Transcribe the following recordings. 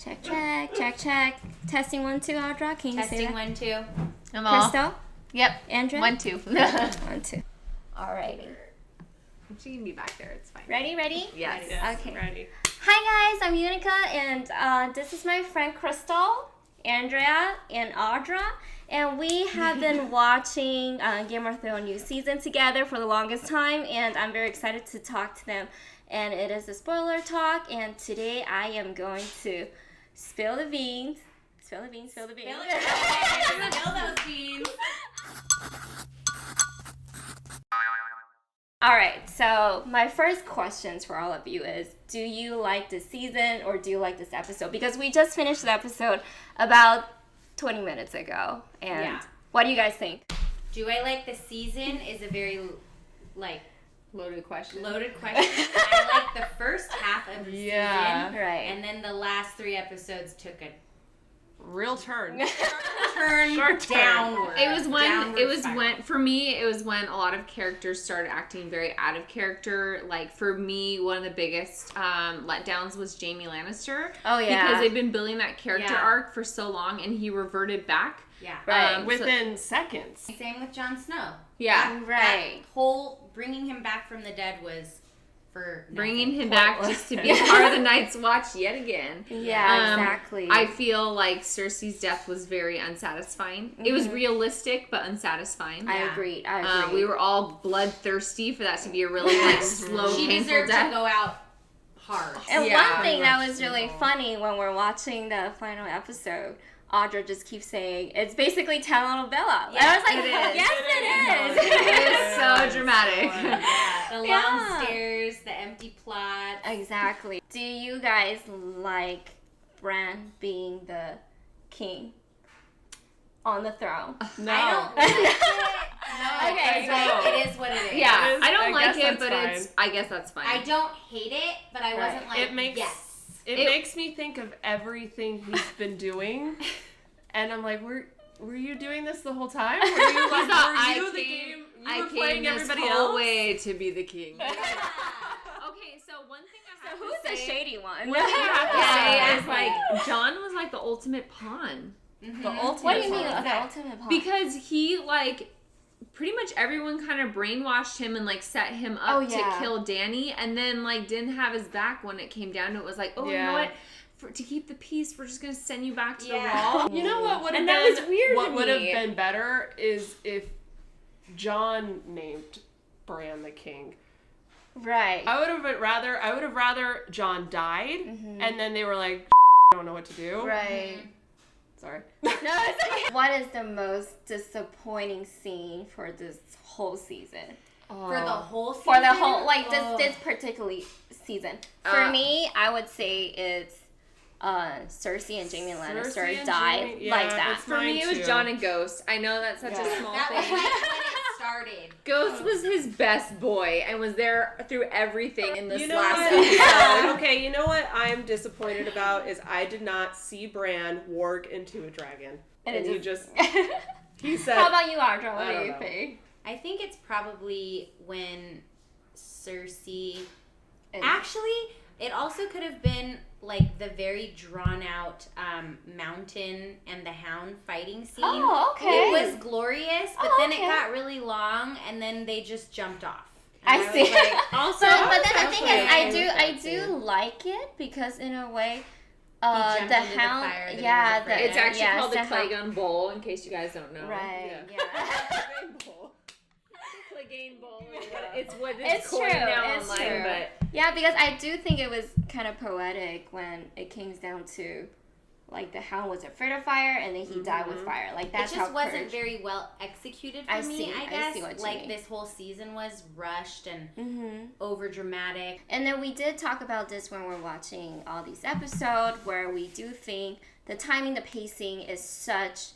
Check, check, check, check. Testing 1, 2, Audra. Can you say Testing that? 1, 2. I'm all. Crystal? Yep. Andrea? 1, 2. 1, 2. Alrighty. She can be back there. It's fine. Ready? Yes. Okay. Ready. Hi guys, I'm UNICA, and this is my friend Crystal, Andrea, and Audra. And we have been watching Game of Thrones new season together for the longest time, and I'm very excited to talk to them. And it is a spoiler talk, and today I am going to spill the beans. Spill the beans, spill the beans. Spill those beans. Alright, so my first questions for all of you is, do you like this season or do you like this episode? Because we just finished the episode about 20 minutes ago. And what do you guys think? Do I like the season is a very, Loaded question. I like the first half of the season. Right. And then the last 3 episodes took a Real turn. turn Short turn. downward. It was Downward spiral. when for me it was when a lot of characters started acting very out of character. Like for me, one of the biggest letdowns was Jaime Lannister. Oh, yeah. Because they've been building that character Yeah. arc for so long, and he reverted back. Yeah. Right. Within seconds. Same with Jon Snow. Yeah. Right. That whole bringing him back from the dead was for nothing. Bringing him back just to be part of the Night's Watch yet again. Yeah, exactly. I feel like Cersei's death was very unsatisfying. It was realistic, but unsatisfying. I agreed. I agree. We were all bloodthirsty for that to be a really slow, She painful deserved death. to go out hard. And Yeah. one thing that was really funny when we're watching the final episode, Audra just keeps saying, it's basically telenovela. Yeah, I was like, it is. yes, it is. It is so dramatic. Yeah, the long Yeah. stairs, the empty plot. Exactly. Do you guys like Bran being the king on the throne? No. I don't like it. No, Okay, it's like, so- it is what it is. Yeah, It is- I don't I like guess it, that's but fine. I guess that's fine. I don't hate it, but I wasn't Right. like, It makes yes. it makes me think of everything he's been doing, and I'm like, were you doing this the whole time? Were you like, thought were you I the came- game? You I were came playing this everybody whole else. way to be the king. Yeah. Okay, so one thing I have Who's to the say, shady one? one thing I have to Yeah, say is like John was like the ultimate pawn. The ultimate. What do you mean one. the ultimate pawn? Because he pretty much everyone kind of brainwashed him and set him up to kill Dany, and then didn't have his back when it came down to it. Was like, oh, you know Yeah. what? To keep the peace, we're just gonna send you back to the Yeah. wall. You know what would have And been that was weird what to would have me. been better is if John named Bran the king. Right. I would have rather John died, Mm-hmm. and then they were like, don't know what to do. Right. Sorry. No, it's okay. What is the most disappointing scene for this whole season? For the whole season? For the whole, Oh. this particular season. For me, I would say it's Cersei and Jaime Lannister Cersei and died Jaime- yeah, like that. it's For me, mine it was too. John and Ghost. I know that's such a small That was thing. when it started. Ghost was his best boy and was there through everything in this You know last what? episode. Okay, you know what I'm disappointed about is I did not see Bran warg into a dragon. And it he just- he said, How about you, Audra? What I do don't you know. think? I think it's probably when Cersei... And- Actually, it also could have been the very drawn out mountain and the hound fighting scene. Oh, okay. It was glorious, but Oh, then okay. it got really long, and then they just jumped off. I And see. was like, Also, but then the thing is, actually I with that do too. like it because in a way, jumped the into the hound, fire that he yeah, was afraid It's actually yes, called the hound- Clegane Bowl, in case you guys don't know. Right. Yeah. Yeah. Clegane Bowl is what It's coined true, now it's online, true. but Yeah, because I do think it was kind of poetic when it came down to, the hound was afraid of fire and then he died with fire. That's it how just wasn't courage- very well executed for I me, see- I I guess. see what you mean. This whole season was rushed and Mhm. over dramatic. And then we did talk about this when we're watching all these episodes, where we do think the timing, the pacing is such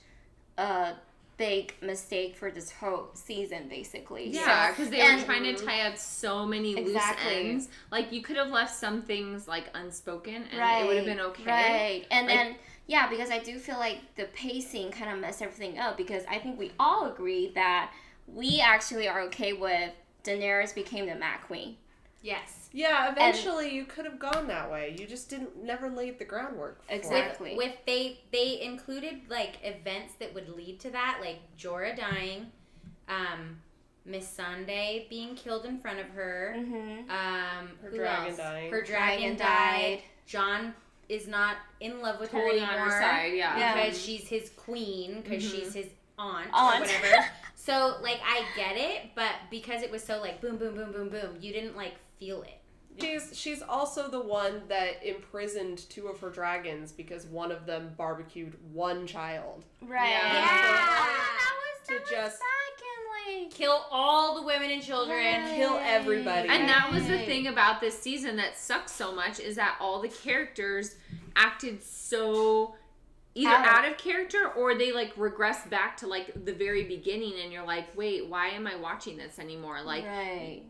a big mistake for this whole season, basically. yeah, So- because they and- were trying to tie up so many Exactly. loose ends. You could have left some things unspoken, and it would have been okay. Right. And then, yeah, because I do feel like the pacing kind of messed everything up, because I think we all agree that we actually are okay with Daenerys became the Mad Queen. Yes. Yeah, eventually you could have gone that way. You just never laid the groundwork for Exactly. With they included like events that would lead to that, like Jorah dying, Miss Sunday being killed in front of her, Her who dragon else? dying. Her dragon died. John is not in love with her Totally anymore on her side, yeah. because she's his queen, because she's his aunt Aunt. or whatever. So like I get it, but because it was so like boom, boom, boom, boom, boom, you didn't like feel it. She's also the one that imprisoned 2 of her dragons because one of them barbecued one child. Right. Yeah. That To was just back in like. Kill all the women and children. Right. kill everybody. And that was the thing about this season that sucks so much is that all the characters acted so either out of character or they like regress back to like the very beginning and you're like, wait, why am I watching this anymore? Like,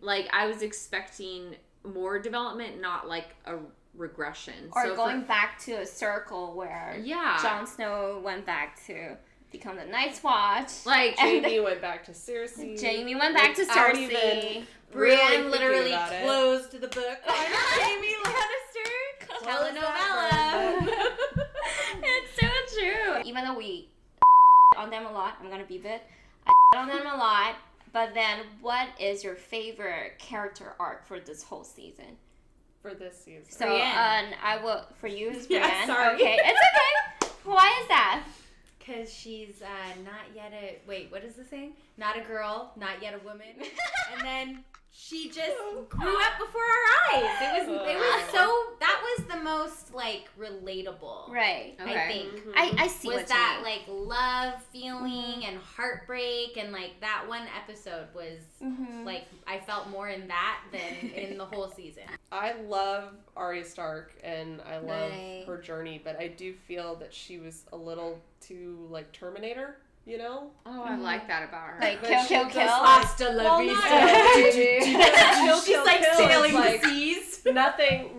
like I was expecting more development, not like a regression. Or so going back to a circle where Jon Snow went back to become the Night's Watch. Like Jaime went back to Cersei. Jaime went back to Cersei. Brienne literally closed the book on Jaime Lannister. Telenovela. It's so true. Even though we on them a lot, I'm gonna beep it. I on them a lot. But then, what is your favorite character arc for this whole season? For this season. So, Brienne. I will for you is Brienne. Yeah, sorry. Okay, it's okay. Why is that? Because she's not yet what is the saying? Not a girl, not yet a woman. And then she just grew up before our eyes. It was so, that was the most, like, relatable. Right. I think. I see Was what that, you mean. like, love feeling and heartbreak, and, like, that one episode was, like, I felt more in that than in the whole season. I love Arya Stark and I love her journey, but I do feel that she was a little too like Terminator, you know? Oh, I like that about her. Like, But kill. Hasta la vista. She's like sailing like, the seas. Nothing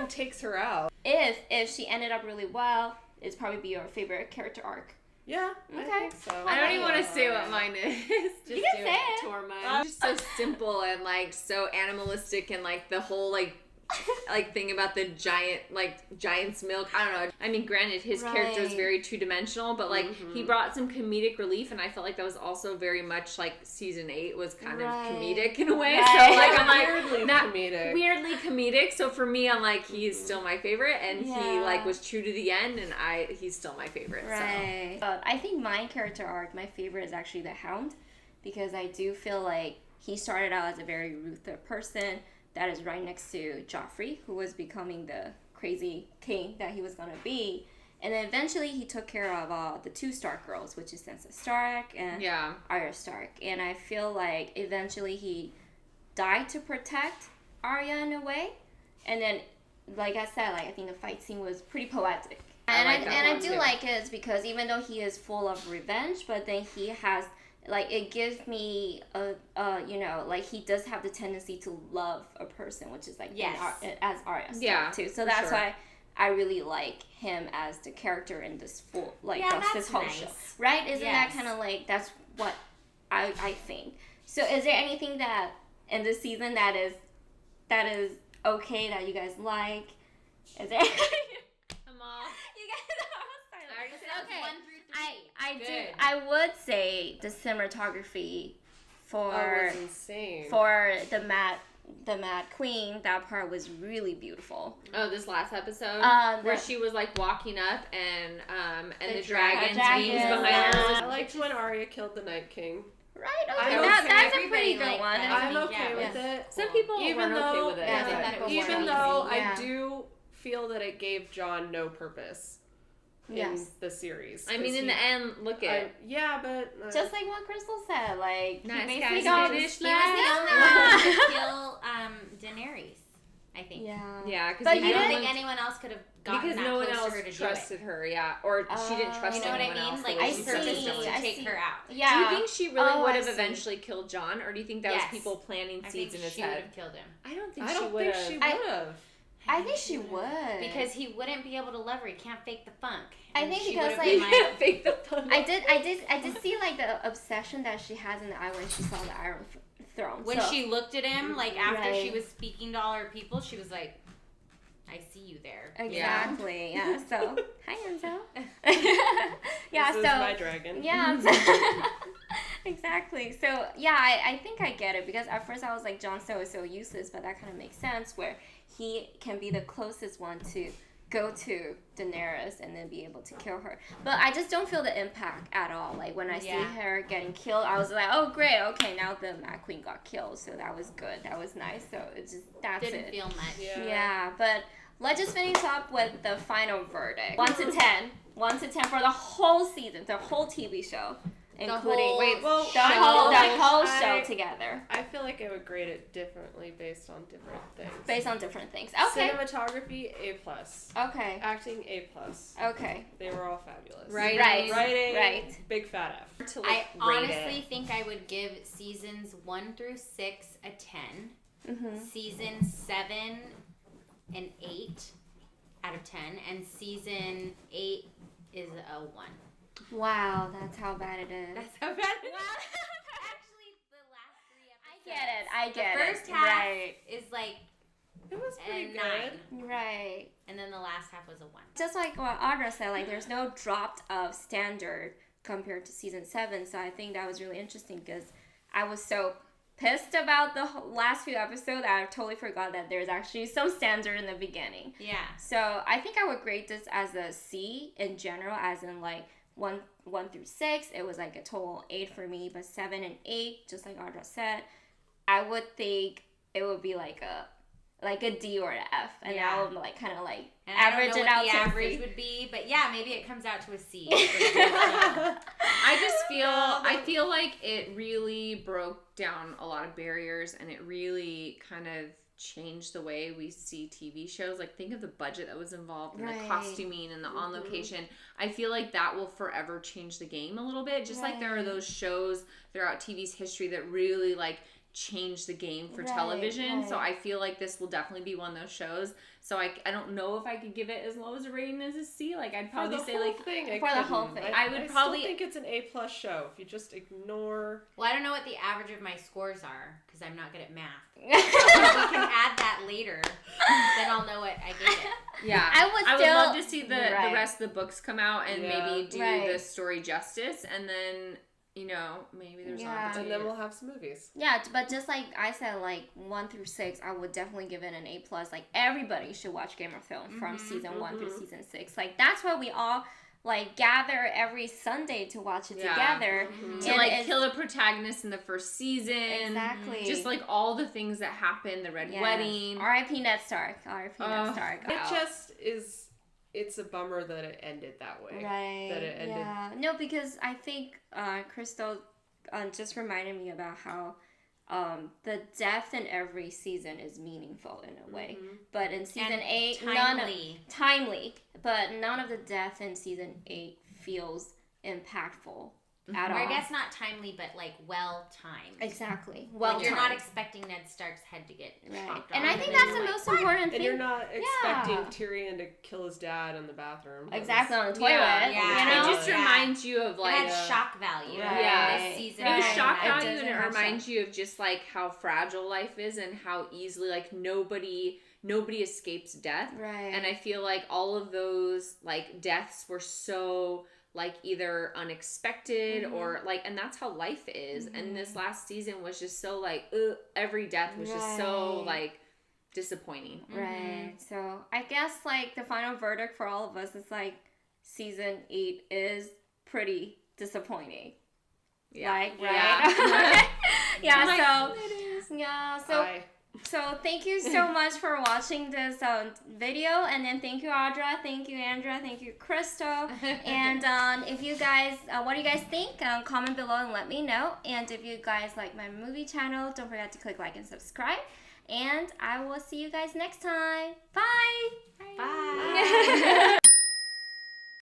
takes her out. If she ended up really well, it'd probably be your favorite character arc. Yeah, Okay. I think so. I don't even want to say what mine is. Just You can say it. Tormund. Just so simple and like so animalistic and like the whole like thing about the giant's milk. I don't know. I mean, granted, his character is very two-dimensional, but like he brought some comedic relief, and I felt like that was also very much like season 8 was kind of comedic in a way. Right. So like I'm like weirdly comedic. So for me, I'm like he's still my favorite, and he like was true to the end, and he's still my favorite. Right. But I think my character arc, my favorite is actually the Hound, because I do feel like he started out as a very ruthless person that is right next to Joffrey, who was becoming the crazy king that he was going to be. And then eventually he took care of the 2 Stark girls, which is Sansa Stark and Arya Stark. And I feel like eventually he died to protect Arya in a way. And then, like I said, like I think the fight scene was pretty poetic. And I do like it because even though he is full of revenge, but then he has... like, it gives me like, he does have the tendency to love a person, which is, like, as Arya Stark, too. So that's why I really like him as the character in this full, like, this whole show. Right? Isn't that kind of, like, that's what I think. So is there anything that, in this season, that is okay, that you guys like? Is there... Come on. You guys are all silent. Okay. 1 through 3. I would say the cinematography for was insane. For the Mad Queen, that part was really beautiful. Oh, this last episode where she was like walking up and the dragon's wings behind her. I liked when Arya killed the Night King. Right, okay. That's a pretty good liked one. that. I'm okay with it. Some people weren't okay with it. I thought it was Even more though easy. I do feel that it gave Jon no purpose in the series. I mean, in the end, look at but just like what Crystal said, like nice he guys basically in got the He was the only one to kill Daenerys, I think. Yeah, because I don't think anyone else could have gotten because that no one close else to her to trusted her, or she didn't trust you know what I anyone mean? else. Like, I she purposely to take her out. Yeah. Do you think she really would have I see. eventually killed Jon, or do you think that was people planting seeds in his she would head? have killed him. I don't think I she don't would think she have. would have. I think she would. Because he wouldn't be able to love her. He can't fake the funk. I And think she because, would've like, been like, fake the fun. I did see like the obsession that she has in the eye when she saw the Iron Thrones. When So- she looked at him, like after Right. she was speaking to all her people, she was like, I see you there. Exactly. Yeah. So hi Enzo. Yeah. This so is my dragon. yeah. Exactly. So yeah, I think I get it because at first I was like Jon Snow is so useless, but that kind of makes sense where he can be the closest one to go to Daenerys and then be able to kill her. But I just don't feel the impact at all. Like when I see her getting killed, I was like, oh great, okay, now the Mad Queen got killed, so that was good. That was nice. So it's just Didn't feel much. Yeah, but let's just finish up with the final verdict. 1 to 10. 1 to 10 for the whole season, the whole TV show. Including the whole show together. I feel like I would grade it differently based on different things. Based on different things. Okay. Cinematography, A+. Okay. Acting, A+. Okay. They were all fabulous. Right. Writing, big fat F. I honestly think I would give seasons 1 through 6 a 10. Mm-hmm. Season 7 an 8 out of 10. And season 8 is a 1. Wow, that's how bad it is. That's how bad it is. Actually, the last 3 episodes. I get it. The first half Right. is like It was pretty a good. 9. Right. And then the last half was a 1. Just like what Audra said, like there's no drop of standard compared to season 7. So I think that was really interesting because I was so pissed about the last few episodes that I totally forgot that there's actually some standard in the beginning. Yeah. So I think I would grade this as a C in general, as in like 1 through 6. It was like a total 8 for me, but 7 and 8, just like Audra said, I would think it would be like a D or an F, and I would like kind of like And average I don't it know out what the to average a C. would be, but yeah, maybe it comes out to a C. I feel like it really broke down a lot of barriers, and it really kind of changed the way we see TV shows. Like, think of the budget that was involved and the costuming and the on location. I feel like that will forever change the game a little bit. Just like there are those shows throughout TV's history that really like change the game for television. So I feel like this will definitely be one of those shows. So I don't know if I could give it as low as a rating as a C. Like I'd probably say like for the whole thing. I would probably still think it's an A+ show if you just ignore. Well, I don't know what the average of my scores are because I'm not good at math. We can add that later. Then I'll know what I gave it. Yeah, I would love to see the rest of the books come out and maybe do the story justice, and then maybe there's an opportunity. And then we'll have some movies. Yeah, but just like I said, like 1 through 6, I would definitely give it an A+. Like everybody should watch Game of Thrones from season 1 through season 6. Like that's why we all like gather every Sunday to watch it together. To like kill the protagonist in the first season. Exactly. Just like all the things that happened, the Red Wedding. R.I.P. Ned Stark. R.I.P. Ned Stark. It just is. It's a bummer that it ended that way. Right. That it ended. Yeah. No, because I think Crystal just reminded me about how the death in every season is meaningful in a way. But in season 8, timely. But none of the death in season 8 feels impactful at all. Or I guess not timely, but like well timed. Exactly. Well, you're not expecting Ned Stark's head to get chopped off. And I think that's the most important thing. And you're not expecting Tyrion to kill his dad in the bathroom. Exactly, on the toilet. Yeah. It just reminds you of like it had shock value. This season. It was shock value, and it reminds you of just like how fragile life is and how easily like nobody escapes death. Right. And I feel like all of those like deaths were so like either unexpected or like, and that's how life is. And this last season was just so like every death was just so like disappointing. Right. So I guess like the final verdict for all of us is like season 8 is pretty disappointing. Yeah. Like, right? So thank you so much for watching this video, and then thank you Audra, thank you Andrea, thank you Crystal, and if you guys, what do you guys think? Comment below and let me know, and if you guys like my movie channel, don't forget to click like and subscribe, and I will see you guys next time. Bye! Bye!